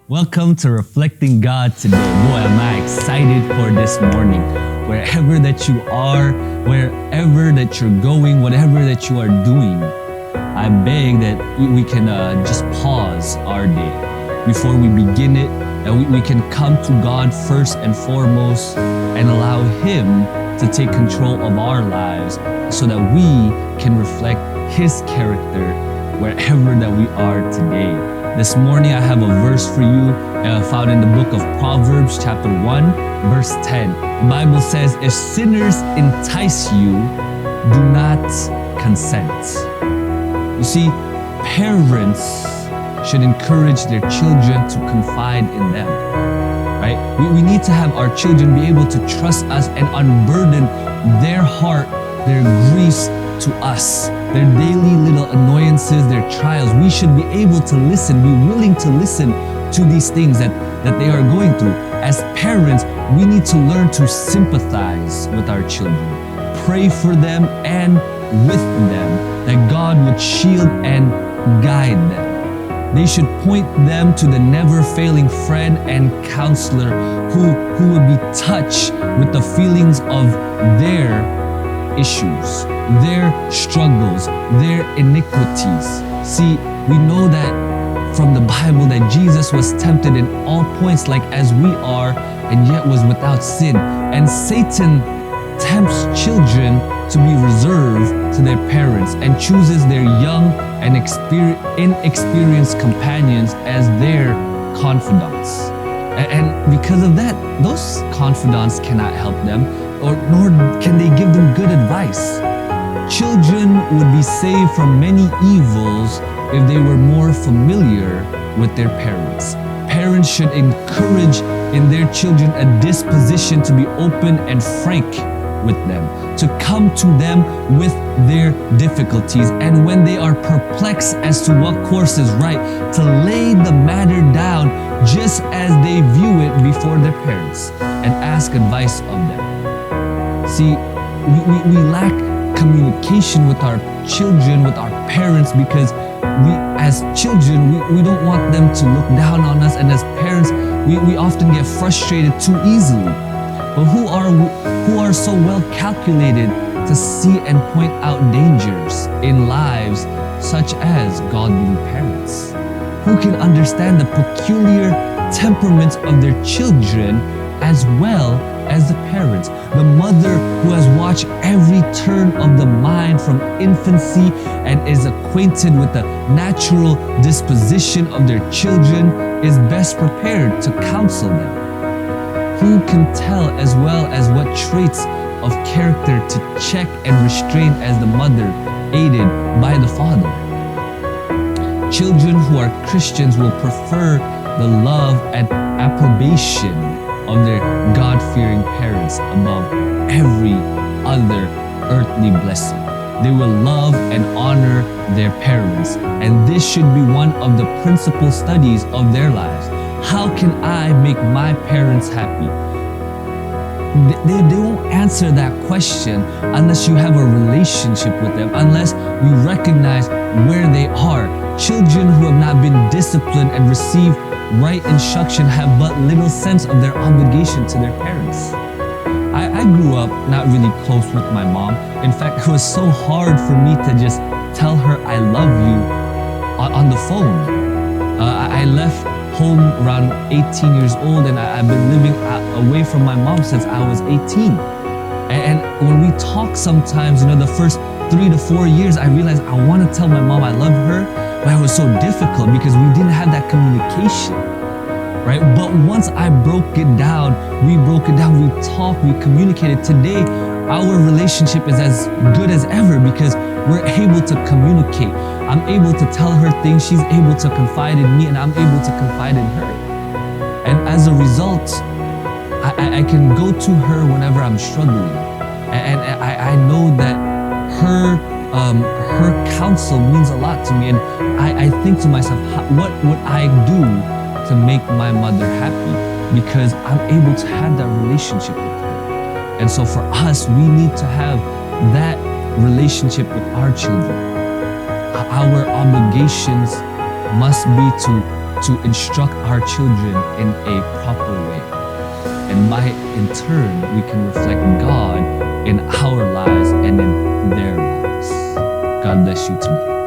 Welcome to Reflecting God today. Boy, am I excited for this morning. Wherever that you are, wherever that you're going, whatever that you are doing, I beg that we can just pause our day before we begin it, that we can come to God first and foremost and allow Him to take control of our lives so that we can reflect His character wherever that we are today. This morning I have a verse for you found in the book of Proverbs chapter 1 verse 10. The Bible says, if sinners entice you, do not consent. You see, parents should encourage their children to confide in them, right? We need to have our children be able to trust us and unburden their heart, their griefs to us, their daily little annoyances, their trials. We should be able to listen, be willing to listen to these things that they are going through. As parents, we need to learn to sympathize with our children, pray for them and with them, that God would shield and guide them. They should point them to the never-failing friend and counselor who would be touched with the feelings of their issues, their struggles, their iniquities. See, we know that from the Bible that Jesus was tempted in all points like as we are, and yet was without sin. And Satan tempts children to be reserved to their parents and chooses their young and inexperienced companions as their confidants. And because of that, those confidants cannot help them, nor can they give them good advice. Children would be saved from many evils if they were more familiar with their parents. Parents should encourage in their children a disposition to be open and frank with them, to come to them with their difficulties, and when they are perplexed as to what course is right, to lay the matter down just as they view it before their parents and ask advice of them. See, we lack communication with our children, with our parents, because we as children, we don't want them to look down on us, and as parents, we often get frustrated too easily. But who are so well calculated to see and point out dangers in lives such as godly parents? Who can understand the peculiar temperaments of their children as well as the parents? The mother who has watched every turn of the mind from infancy and is acquainted with the natural disposition of their children is best prepared to counsel them. Who can tell as well as what traits of character to check and restrain as the mother, aided by the father? Children who are Christians will prefer the love and approbation of their God-fearing parents above every other earthly blessing. They will love and honor their parents, and this should be one of the principal studies of their lives. How can I make my parents happy? They won't answer that question unless you have a relationship with them, unless we recognize where they are. Children who have not been disciplined and received right instruction have but little sense of their obligation to their parents. I grew up not really close with my mom. In fact, it was so hard for me to just tell her I love you on the phone. I left home around 18 years old, and I've been living away from my mom since I was 18. And when we talk sometimes, the first 3 to 4 years, I realized I want to tell my mom I love her, but it was so difficult because we didn't have that communication, right? But once I broke it down, we talked, we communicated. Today, our relationship is as good as ever because we're able to communicate. I'm able to tell her things, she's able to confide in me, and I'm able to confide in her. And as a result, I can go to her whenever I'm struggling. And I know that her counsel means a lot to me. And I think to myself, what would I do to make my mother happy? Because I'm able to have that relationship with her. And so for us, we need to have that relationship with our children. Our obligations must be to to instruct our children in a proper way. And by in turn, we can reflect God in our lives and in their lives. God bless you today.